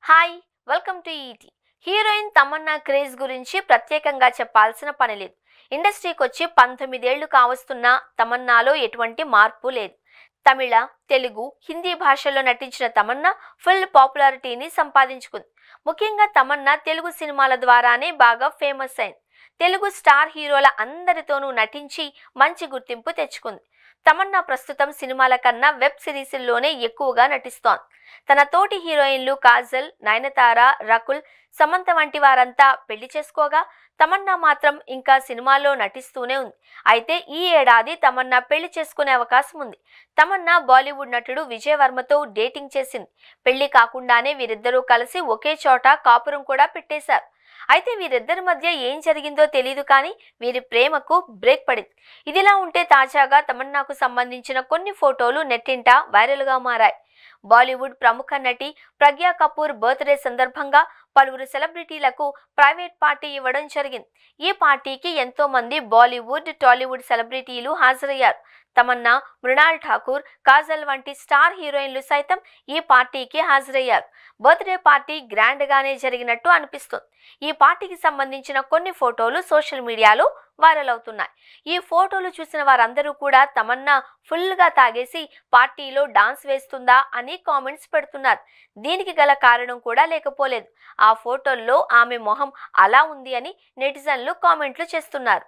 Hi welcome to ET. Heroine Tamannaah craze గురించి ప్రత్యేకంగా చెప్పాల్సిన పని లేదు. ఇండస్ట్రీకి వచ్చి 19 ఏళ్లు కావస్తున్నా తమన్నాలో ఎటువంటి మార్పు లేదు. తమిళ, తెలుగు, హిందీ భాషల్లో నటించిన తమన్నా ఫుల్ పాపులారిటీని సంపాదించుకుంది. ముఖ్యంగా తమన్నా తెలుగు సినిమాల ద్వారానే బాగా ఫేమస్ అయింది. తెలుగు స్టార్ హీరోల అందరితోనూ నటించి మంచి గుర్తింపు తెచ్చుకుంది. తమన్నా ప్రస్తుతం సినిమాల కన్నా వెబ్ సిరీస్ల్లోనే ఎక్కువగా నటిస్తోంది. తన తోటి హీరోయిన్లు కాజల్, నయనతార, రకుల్, సమంత వంటి వారంతా పెళ్లి చేసుకోగా తమన్నా మాత్రం ఇంకా సినిమాల్లో నటిస్తూనే ఉంది. అయితే ఈ ఏడాది తమన్నా పెళ్లి చేసుకునే అవకాశం ఉంది. తమన్నా బాలీవుడ్ నటుడు విజయ్ వర్మతో డేటింగ్ చేసింది. పెళ్లి కాకుండానే వీరిద్దరూ కలిసి ఒకే చోట కాపురం కూడా పెట్టేశారు. అయితే వీరిద్దరి మధ్య ఏం జరిగిందో తెలియదు కానీ వీరి ప్రేమకు బ్రేక్ పడింది. ఇదిలా ఉంటే తాజాగా తమన్నాకు సంబంధించిన కొన్ని ఫోటోలు నెట్టింట వైరల్గా మారాయి. బాలీవుడ్ ప్రముఖ నటి ప్రజ్ఞా కపూర్ బర్త్డే సందర్భంగా పలువురు సెలబ్రిటీలకు ప్రైవేట్ పార్టీ ఇవ్వడం జరిగింది. ఈ పార్టీకి ఎంతో మంది బాలీవుడ్, టాలీవుడ్ సెలబ్రిటీలు హాజరయ్యారు. తమన్నా, మృణాల్ ఠాకూర్, కాజల్ వంటి స్టార్ హీరోయిన్లు సైతం ఈ పార్టీకి హాజరయ్యారు. బర్త్డే పార్టీ గ్రాండ్ గానే జరిగినట్టు అనిపిస్తుంది. ఈ పార్టీకి సంబంధించిన కొన్ని ఫోటోలు సోషల్ మీడియాలో వైరల్ అవుతున్నాయి. ఈ ఫోటోలు చూసిన వారందరూ కూడా తమన్నా ఫుల్గా తాగేసి పార్టీలో డాన్స్ వేస్తుందా అని కామెంట్స్ పెడుతున్నారు. దీనికి గల కారణం కూడా లేకపోలేదు. ఆ ఫోటోల్లో ఆమె మొహం అలా ఉంది అని నెటిజన్లు కామెంట్లు చేస్తున్నారు.